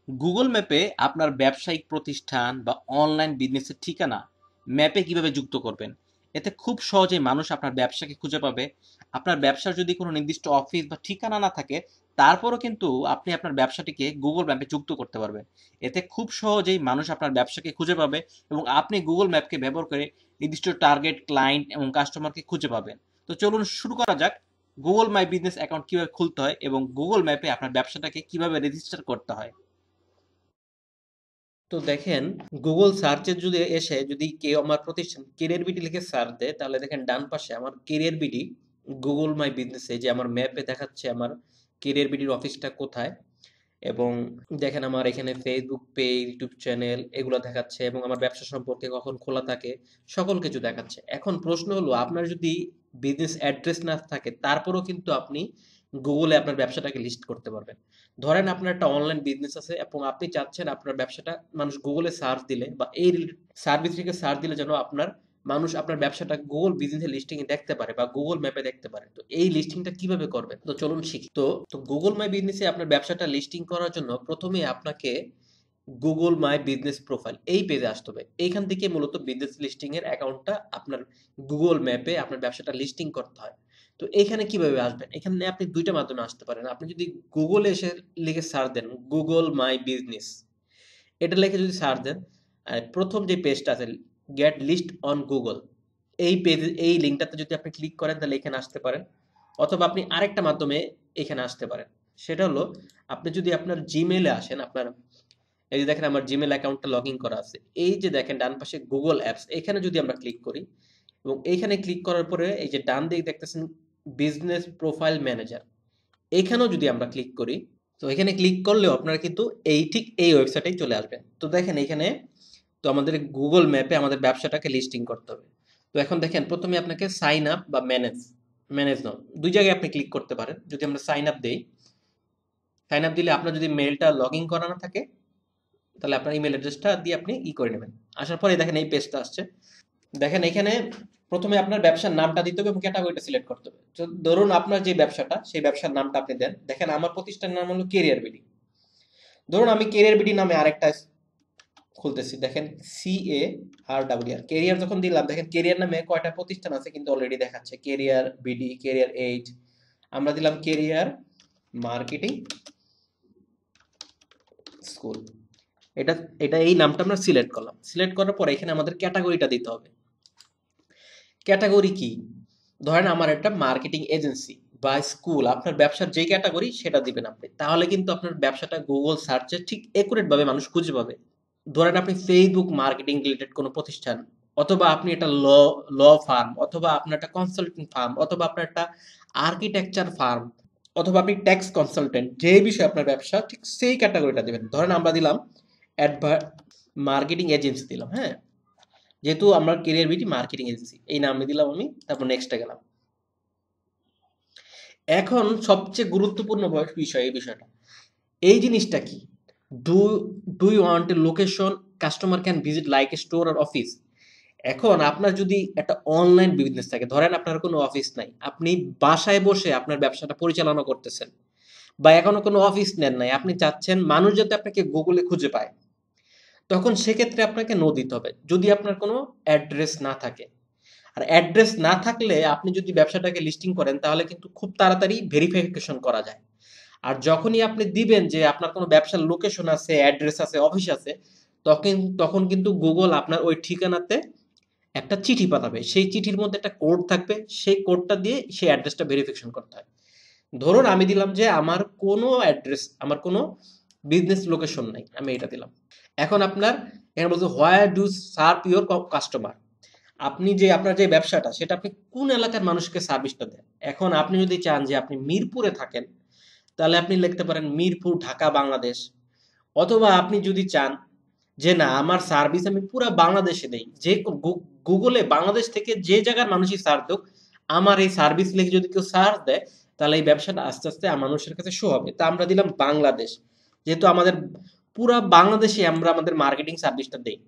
Google ম্যাপে আপনার ব্যবসায়িক প্রতিষ্ঠান বা অনলাইন বিজনেসের ঠিকানা ম্যাপে কিভাবে যুক্ত করবেন? এতে খুব সহজেই মানুষ আপনার ব্যবসাকে খুঁজে পাবে। আপনার ব্যবসার যদি কোনো নির্দিষ্ট অফিস বা ঠিকানা না থাকে, তারপরও কিন্তু আপনি আপনার ব্যবসাটিকে গুগল ম্যাপে যুক্ত করতে পারবেন। এতে খুব সহজেই মানুষ আপনার ব্যবসাকে খুঁজে পাবে এবং আপনি গুগল ম্যাপকে ব্যবহার করে নির্দিষ্ট টার্গেট ক্লায়েন্ট এবং কাস্টমারকে খুঁজে পাবেন। তো চলুন শুরু করা যাক। গুগল মাই বিজনেস অ্যাকাউন্ট কিভাবে খুলতে হয় এবং গুগল ম্যাপে আপনার ব্যবসাটাকে কিভাবে রেজিস্টার করতে হয়। তো দেখেন, গুগল সার্চে যদি কেউ আমার প্রতিষ্ঠান কেরিয়ার বিডি লিখে সার্চ দেয়, তাহলে দেখেন ডান পাশে আমার কেরিয়ার বিডি গুগল মাই বিজনেসে যে আমার ম্যাপে দেখাচ্ছে আমার কেরিয়ার বিডির অফিসটা কোথায়। এবং দেখেন আমার এখানে ফেসবুক পেজ, ইউটিউব চ্যানেল এগুলো দেখাচ্ছে এবং আমার ব্যবসা সম্পর্কে কখন খোলা থাকে সকল কিছু দেখাচ্ছে। এখন প্রশ্ন হলো, আপনার যদি বিজনেস অ্যাড্রেস না থাকে তারপরেও কিন্তু আপনি গুগলে আপনার ব্যবসাটাকে লিস্ট করতে পারবেন। ধরেন আপনার একটা অনলাইন বিজনেস আছে এবং আপনি চাচ্ছেন আপনার ব্যবসাটা মানুষ গুগলে সার্চ দিলে বা এই সার্ভিস থেকে সার্চ দিলে যেন মানুষ আপনার ব্যবসাটা গুগল বিজনেস লিস্টিং এ দেখতে পারে বা গুগল ম্যাপে দেখতে পারে। তো এই লিস্টিংটা কিভাবে করবেন, তো চলুন শিখি। তো গুগল মাই বিজনেসে আপনার ব্যবসাটা লিস্টিং করার জন্য প্রথমে আপনাকে গুগল মাই বিজনেস প্রোফাইল এই পেজে আসতে হবে। এইখান থেকে মূলত বিজনেস লিস্টিং এর অ্যাকাউন্টটা আপনার গুগল ম্যাপে আপনার ব্যবসাটা লিস্টিং করতে হয়। তো এইখানে কিভাবে আসবেন, এখানে আপনি দুইটা মাধ্যমে আসতে পারেন। আপনি যদি গুগলে এসে লিখে সার্চ দেন গুগল মাই বিজনেস, এটা লিখে যদি সার্চ দেন, প্রথম যে পেজটা আছে গেট লিস্ট অন গুগল, এই পেজে এই লিঙ্কটাতে যদি আপনি ক্লিক করেন তাহলে এখানে আসতে পারেন। অথবা আপনি আরেকটা মাধ্যমে এখানে আসতে পারেন, সেটা হলো আপনি যদি আপনার জিমেইলে আসেন, আপনার এই যে দেখেন আমার জিমেইল অ্যাকাউন্টটা লগ ইন করা আছে, এই যে দেখেন ডান পাশে গুগল অ্যাপস, এখানে যদি আমরা ক্লিক করি এবং এইখানে ক্লিক করার পরে এই যে ডান দিকে দেখতেছেন বিজনেস প্রোফাইল ম্যানেজার, এখানেও যদি আমরা ক্লিক করি, তো এখানে ক্লিক করলেও আপনারা কিন্তু ঠিক এই ওয়েবসাইটেই চলে আসবেন। তো দেখেন এখানে, তো আমাদের গুগল ম্যাপে আমাদের ব্যবসাটাকে লিস্টিং করতে হবে। তো এখন দেখেন প্রথমে আপনাকে সাইন আপ বা ম্যানেজ, ম্যানেজ নাও, দুই জায়গায় আপনি ক্লিক করতে পারেন। যদি আমরা সাইন আপ দেই, সাইন আপ দিলে আপনার যদি মেলটা লগ ইন করা না থাকে তাহলে আপনার ইমেল অ্যাড্রেসটা দিয়ে আপনি করে নেবেন। আসার পরে দেখেন এই পেজটা আসছে। দেখেন এখানে প্রথমে আপনার ব্যবসার নামটা দিতে হবে এবং ক্যাটাগরিটা সিলেক্ট করতে হবে। তো ধরুন আপনার যে ব্যবসাটা সেই ব্যবসার নামটা আপনি দেন। দেখেন আমার প্রতিষ্ঠানের নাম হলো কেরিয়ার বিডি। ধরুন আমি কেরিয়ার বিডি নামে আরেকটা খুলতেছি। দেখেন CARER কেরিয়ার যখন দিলাম, দেখেন কেরিয়ার নামে কয়টা প্রতিষ্ঠান আছে কিন্তু অলরেডি দেখাচ্ছে, কেরিয়ার বিডি, কেরিয়ার 8, আমরা দিলাম কেরিয়ার মার্কেটিং স্কুল। এটা এটা এই নামটা আমরা সিলেক্ট করলাম। সিলেক্ট করার পর এখানে আমাদের ক্যাটাগরিটা দিতে হবে। ক্যাটাগরি কি, ধরেন আমার একটা মার্কেটিং এজেন্সি বা স্কুল, আপনার ব্যবসার যে ক্যাটাগরি সেটা দিবেন আপনি, তাহলে কিন্তু আপনার ব্যবসাটা গুগল সার্চে ঠিক একুরেট ভাবে মানুষ খুঁজে পাবে। ধরেন আপনি ফেসবুক মার্কেটিং রিলেটেড কোনো প্রতিষ্ঠান, অথবা আপনি একটা ল ফার্ম, অথবা আপনার একটা কনসাল্টিং ফার্ম, অথবা আপনার একটা আর্কিটেকচার ফার্ম, অথবা আপনি ট্যাক্স কনসালটেন্ট, যে বিষয়ে আপনার ব্যবসা ঠিক সেই ক্যাটাগরিটা দিবেন। ধরেন আমরা দিলাম মার্কেটিং এজেন্সি দিলাম, হ্যাঁ, যেহেতু আমরা কেরিয়ার বিটি মার্কেটিং এজেন্সি এই নামে দিলাম আমি, তারপর নেক্সটে গেলাম। এখন সবচেয়ে গুরুত্বপূর্ণ বিষয়, এই বিষয়টা, এই জিনিসটা কি, do do you want a location customer can visit like a store or office. এখন আপনার যদি একটা অনলাইন বিজনেস থাকে, ধরেন আপনার কোনো অফিস নাই, আপনি বাসায় বসে আপনার ব্যবসাটা পরিচালনা করতেছেন, বা এখনো কোনো অফিস নেন নাই, আপনি চাচ্ছেন মানুষ যাতে আপনাকে গুগলে খুঁজে পায়, তখন সেক্ষেত্রে আপনাকে নো দিতে হবে যদি আপনার কোনো অ্যাড্রেস না থাকে। আর অ্যাড্রেস না থাকলে আপনি যদি ব্যবসাটাকে লিস্টিং করেন তাহলে কিন্তু খুব তাড়াতাড়ি ভেরিফিকেশন করা যায়। আর যখনই আপনি দিবেন যে আপনার কোনো ব্যবসার লোকেশন আছে, অ্যাড্রেস আছে, অফিস আছে, তখন তখন কিন্তু গুগল আপনার ওই ঠিকানাতে একটা চিঠি পাঠাবে। সেই চিঠির মধ্যে একটা কোড থাকবে, সেই কোডটা দিয়ে সেই অ্যাড্রেসটা ভেরিফিকেশন করতে হয়। ধরুন আমি দিলাম যে আমার কোনো অ্যাড্রেস, আমার কোনো বিজনেস লোকেশন নাই, আমি এটা দিলাম। এখন আপনার এখানে বলছে where do serve your customer, আপনি যে আপনার যে ব্যবসাটা সেটা আপনি কোন এলাকার মানুষকে সার্ভিসটা দেন। এখন আপনি যদি চান যে আপনি মিরপুরে থাকেন, তাহলে আপনি লিখতে পারেন মিরপুর, ঢাকা, বাংলাদেশ। অথবা আপনি যদি চান যে না, আমার সার্ভিস আমি পুরা বাংলাদেশে দেই, যে গুগলে বাংলাদেশ থেকে যে জায়গার মানুষই সার্চ হোক, আমার এই সার্ভিস লিখে যদি কেউ সার্চ দেয় তাহলে এই ব্যবসাটা আস্তে আস্তে মানুষের কাছে শো হবে। তা আমরা দিলাম বাংলাদেশ, যেহেতু আমাদের পুরা বাংলাদেশে আমরা আমাদের মার্কেটিং সার্ভিসটা দেই,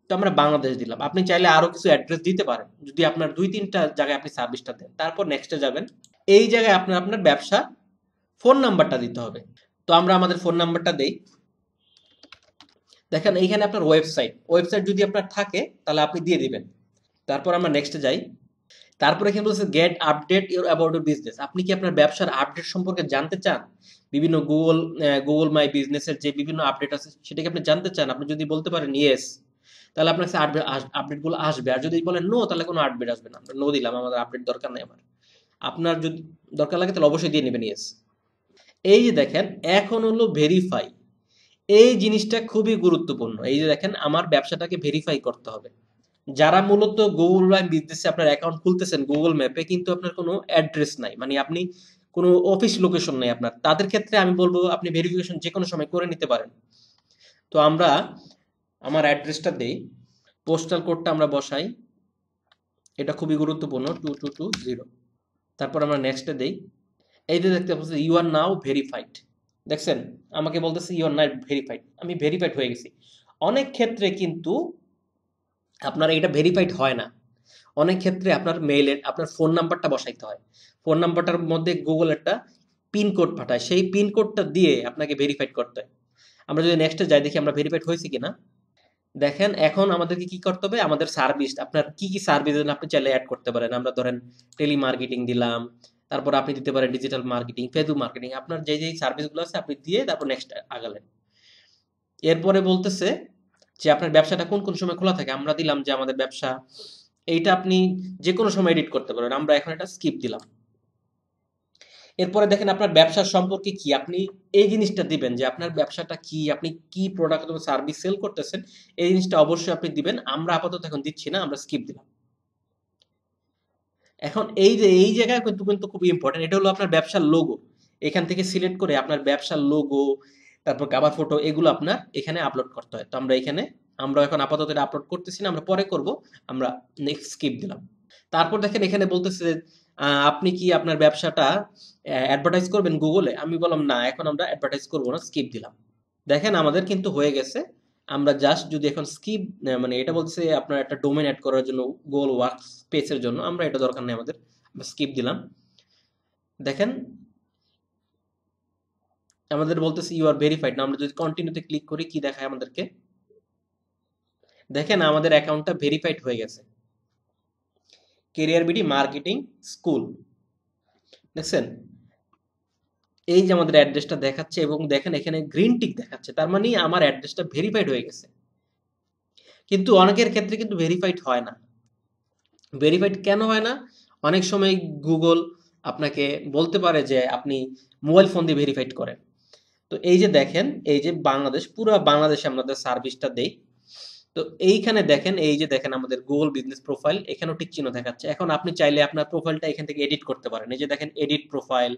তো আমরা বাংলাদেশ দিলাম। আপনি চাইলে আরো কিছু অ্যাড্রেস দিতে পারেন যদি আপনার 2-3টা জায়গায় আপনি সার্ভিসটা দেন। তারপর নেক্সটে যাবেন, এই জায়গায় আপনার আপনার ব্যবসা ফোন নাম্বারটা দিতে হবে। তো আমরা আমাদের ফোন নাম্বারটা দেই। দেখেন এইখানে আপনার ওয়েবসাইট যদি আপনার থাকে তাহলে আপনি দিয়ে দিবেন। তারপর আমরা নেক্সটে যাই। তারপরে এখানে বলছে gate update your about your business. আপনি কি আপনার ব্যবসার আপডেট সম্পর্কে জানতে চান? বিভিন্ন গুগল মাই বিজনেসের যে বিভিন্ন আপডেট আছে সেটা কি আপনি জানতে চান? আপনি যদি বলতে পারেন ইয়েস, তাহলে আপনার কাছে আপডেটগুলো আসবে। আর যদি বলেন নো, তাহলে কোনো আপডেট আসবে না। আমরা নো দিলাম, আমাদের আপডেট দরকার নেই আমার। আপনার যদি দরকার লাগে তাহলে অবশ্যই দিয়ে নেবেন ইয়েস। এই যে দেখেন এখন হলো ভেরিফাই। এই জিনিসটা খুবই গুরুত্বপূর্ণ। এই যে দেখেন আমার ব্যবসাটাকে ভেরিফাই করতে হবে। যারা মূলত গুগল মাই বিজনেসে আপনার অ্যাকাউন্ট খুলতেছেন গুগল ম্যাপে, কিন্তু আপনার কোনো অ্যাড্রেস নাই, মানে আপনি কোনো অফিস লোকেশন নেই আপনার, তাদের ক্ষেত্রে আমি বলবো আপনি ভেরিফিকেশন যে কোনো সময় করে নিতে পারেন। তো আমরা আমার অ্যাড্রেসটা দেই, পোস্টাল কোডটা আমরা বসাই, এটা খুবই গুরুত্বপূর্ণ 2220। তারপর আমরা নেক্সটে দেই। এই যে দেখতে পাচ্ছি ইউ আর নাও ভেরিফাইড। দেখছেন আমাকে বলতেছে ইউ আর নাও ভেরিফাইড, আমি ভেরিফাইড হয়ে গেছি। অনেক ক্ষেত্রে কিন্তু আপনার এটা ভেরিফাইড হয় না। অনেক ক্ষেত্রে আপনার মেইলের আপনার ফোন নাম্বারটা বসাইতে হয়। ফোন নাম্বারটার মধ্যে গুগল একটা পিন কোড পাঠায়, সেই পিন কোডটা দিয়ে আপনাকে ভেরিফাইড করতে হয়। আমরা যদি নেক্সটে যাই দেখি আমরা ভেরিফাইড হয়েছি কিনা। দেখেন এখন আমাদেরকে কি করতে হবে, আমাদের সার্ভিস আপনার কি কি সার্ভিস আপনি চাইলে অ্যাড করতে পারেন। আমরা ধরেন টেলি মার্কেটিং দিলাম, তারপর আপনি দিতে পারেন ডিজিটাল মার্কেটিং, ফেসবুক মার্কেটিং, আপনার যে যে সার্ভিসগুলো আছে আপনি দিয়ে তারপর নেক্সট আগালেন। এরপরে বলতেছে যে আপনার ব্যবসাটা কোন কোন সময় খোলা থাকে। আমরা দিলাম যে আমাদের ব্যবসা, এইটা আপনি যে কোনো সময় এডিট করতে পারেন, আমরা এখন এটা স্কিপ দিলাম। এরপরে দেখেন আপনার ব্যবসার সম্পর্কে কি, আপনি এই জিনিসটা দিবেন যে আপনার ব্যবসাটা কি, আপনি কি প্রোডাক্ট অথবা সার্ভিস সেল করতেছেন, এই জিনিসটা অবশ্যই আপনি দিবেন। আমরা আপাতত এখন দিচ্ছি না, আমরা স্কিপ দিলাম। এখন এই যে এই জায়গায় কিন্তু কিন্তু খুব ইম্পর্টেন্ট, এটা হলো আপনার ব্যবসার লোগো। এখান থেকে সিলেক্ট করে আপনার ব্যবসার লোগো, তারপর কভার ফটো, এগুলো আপনার এখানে আপলোড করতে হয়। তো আমরা এখন আপাতত এটা আপলোড করতেছি না, আমরা পরে করব। আমরা নেক্সট স্কিপ দিলাম। তারপর দেখেন এখানে বলতেছে আপনি কি আপনার ব্যবসাটা অ্যাডভার্টাইজ করবেন গুগলে? আমি বললাম না, এখন আমরা অ্যাডভার্টাইজ করবো না, স্কিপ দিলাম। দেখেন আমাদের কিন্তু হয়ে গেছে। আমরা জাস্ট যদি এখন স্কিপ, মানে এটা বলছে আপনার একটা ডোমেন অ্যাড করার জন্য গুগল ওয়ার্ক স্পেসের জন্য, আমরা এটা দরকার নেই আমাদের, আমরা স্কিপ দিলাম। দেখেন আমাদের বলতেছে ইউ আর ভেরিফাইড না, আমরা যদি কন্টিনিউতে ক্লিক করি কি দেখায় আমাদেরকে, দেখেন আমাদের অ্যাকাউন্টটা ভেরিফাইড হয়ে গেছে। কেরিয়ার বিডি মার্কেটিং স্কুল, দেখছেন এই যে আমাদের অ্যাড্রেসটা দেখাচ্ছে, এবং দেখেন এখানে গ্রিন টিক দেখাচ্ছে, তার মানে আমার অ্যাড্রেসটা ভেরিফাইড হয়ে গেছে। কিন্তু অনেকের ক্ষেত্রে কিন্তু ভেরিফাইড হয় না। ভেরিফাইড কেন হয় না? অনেক সময় গুগল আপনাকে বলতে পারে যে আপনি মোবাইল ফোন দিয়ে ভেরিফাইড করেন। তো এই যে দেখেন, এই যে বাংলাদেশ, পুরো বাংলাদেশে আমাদের সার্ভিসটা দেই। তো এইখানে দেখেন, এই যে দেখেন আমাদের গুগল বিজনেস প্রোফাইল, এখানেও টিক চিহ্ন দেখাচ্ছে। এখন আপনি চাইলে আপনার প্রোফাইলটা এখান থেকে এডিট করতে পারেন। এই যে দেখেন এডিট প্রোফাইল,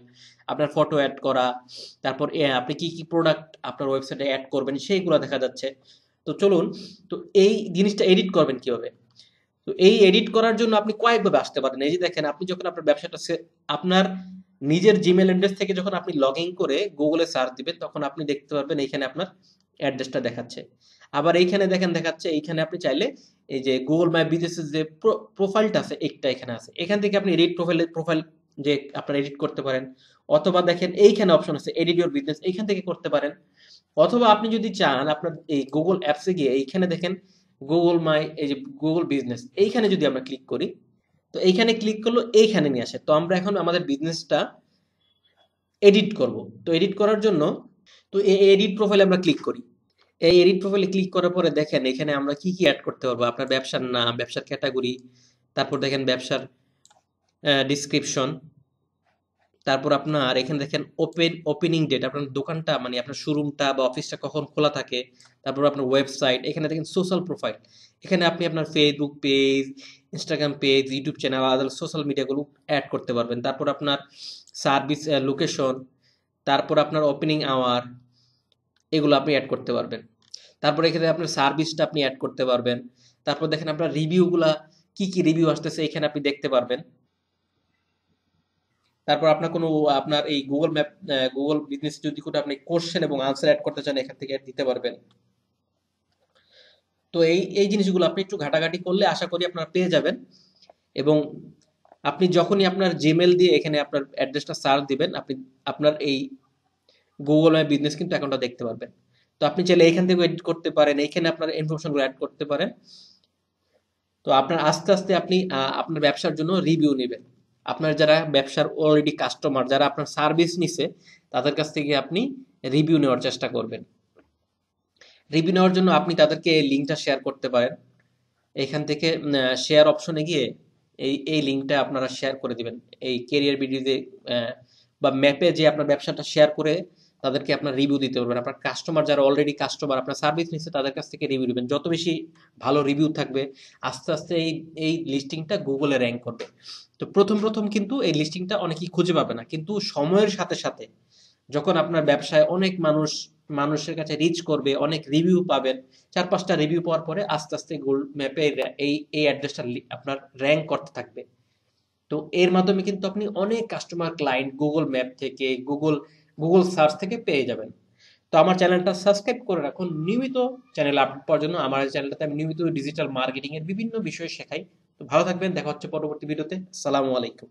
আপনার ফটো অ্যাড করা, তারপর আপনি কি কি প্রোডাক্ট আপনার ওয়েবসাইটে অ্যাড করবেন সেইগুলো দেখা যাচ্ছে। তো চলুন, তো এই জিনিসটা এডিট করবেন কিভাবে। তো এই এডিট করার জন্য আপনি কয়েকভাবে আসতে পারেন। এই যে দেখেন আপনি যখন আপনার ব্যবসাটা আপনার নিজের জিমেল অ্যাড্রেস থেকে যখন আপনি লগ ইন করে গুগলে সার্চ দিবেন, তখন আপনি দেখতে পারবেন এইখানে আপনার অ্যাড্রেসটা দেখাচ্ছে। আবার এইখানে দেখেন দেখাচ্ছে, এইখানে আপনি চাইলে এই যে গুগল মাই বিজনেসের যে প্রোফাইলটা আছে একটা এখানে আছে, এখান থেকে আপনি এডিট প্রোফাইল যে আপনার এডিট করতে পারেন। অথবা দেখেন এইখানে অপশন আছে এডিট ইউর বিজনেস, এইখান থেকে করতে পারেন। অথবা আপনি যদি চান আপনার এই গুগল অ্যাপসে গিয়ে এইখানে দেখেন গুগল মাই, এই যে গুগল বিজনেস, এইখানে যদি আমরা ক্লিক করি, তো এইখানে ক্লিক করলো এইখানে নিয়ে আসে। তো আমরা এখন আমাদের বিজনেসটা এডিট করব। তো এডিট করার জন্য, তো এই এডিট প্রোফাইলে আমরা ক্লিক করি। এই এডিট প্রোফাইলে ক্লিক করার পরে দেখেন এখানে আমরা কি কি অ্যাড করতে পারবো। আপনার ব্যবসার নাম, ব্যবসার ক্যাটাগরি, তারপর দেখেন ব্যবসার ডিসক্রিপশন, তারপর আপনার এখানে দেখেন ওপেনিং ডেট, আপনার দোকানটা মানে আপনার শোরুমটা বা অফিসটা কখন খোলা থাকে, তারপর আপনার ওয়েবসাইট, এখানে দেখেন সোশ্যাল প্রোফাইল, এখানে আপনি আপনার Facebook page, Instagram page, YouTube channel, আদার সোশ্যাল মিডিয়াগুলো অ্যাড করতে পারবেন। তারপর আপনার সার্ভিস লোকেশন, তারপর আপনার ওপেনিং আওয়ার, এগুলো আপনি অ্যাড করতে পারবেন। তারপর এখানে আপনার সার্ভিসটা আপনি অ্যাড করতে পারবেন। তারপর দেখেন আপনার রিভিউগুলা, কি কি রিভিউ আসতেছে এখানে আপনি দেখতে পারবেন। তারপর আপনার কোনো আপনার এই গুগল বিজনেস যদি কোনো আপনি কোশ্চেন এবং আনসার অ্যাড করতে চান, এখান থেকে অ্যাড দিতে পারবেন। তো এই এই জিনিসগুলো আপনি একটু ঘাটাঘাটি করলে আশা করি আপনারা পেয়ে যাবেন। এবং আপনি যখনই আপনার জিমেল দিয়ে এখানে আপনার অ্যাড্রেসটা সার্চ দিবেন, আপনি আপনার এই গুগল মাই বিজনেস কিন্তু অ্যাকাউন্টটা দেখতে পারবেন। তো আপনি চাইলে এখান থেকে এডিট করতে পারেন, এইখানে আপনার ইনফরমেশনগুলো অ্যাড করতে পারেন। তো আপনার আস্তে আস্তে আপনি আপনার ব্যবসার জন্য রিভিউ নেবেন। আপনার যারা ব্যবসার অলরেডি কাস্টমার, যারা আপনার সার্ভিস নিছে, তাদের কাছ থেকে আপনি রিভিউ নেওয়ার চেষ্টা করবেন। রিভিউ নেওয়ার জন্য আপনি তাদেরকে এই লিঙ্কটা শেয়ার করতে পারেন। এখান থেকে শেয়ার অপশনে গিয়ে এই লিঙ্কটা আপনারা শেয়ার করে দিবেন। এই কেরিয়ার বিডিতে বা ম্যাপে যে আপনার ব্যবসাটা শেয়ার করে তাদেরকে আপনার রিভিউ দিতে পারবেন। আপনার কাস্টমার যারা অলরেডি কাস্টমার আপনার সার্ভিস নিচ্ছে তাদের কাছ থেকে রিভিউ দিবেন। যত বেশি ভালো রিভিউ থাকবে, আস্তে আস্তে এই লিস্টিংটা গুগলে র্যাঙ্ক করবে। তো প্রথম কিন্তু এই লিস্টিংটা অনেকেই খুঁজে পাবে না, কিন্তু সময়ের সাথে সাথে যখন আপনার ব্যবসায় অনেক মানুষের কাছে রিচ করবে, অনেক রিভিউ পাবেন, 4-5টা রিভিউ পাওয়ার পরে আস্তে আস্তে গুগল ম্যাপে এই অ্যাড্রেসটা আপনার র্যাঙ্ক করতে থাকবে। তো এর মাধ্যমে কিন্তু আপনি অনেক কাস্টমার ক্লায়েন্ট গুগল ম্যাপ থেকে, গুগল সার্চ থেকে পেয়ে যাবেন। তো আমার চ্যানেলটা সাবস্ক্রাইব করে রাখুন নিয়মিত চ্যানেল আপডেট পাওয়ার জন্য। আমার চ্যানেলটাতে আমি নিয়মিত ডিজিটাল মার্কেটিং এর বিভিন্ন বিষয় শেখাই। তো ভালো থাকবেন, দেখা হচ্ছে পরবর্তী ভিডিওতে। আসসালামু আলাইকুম।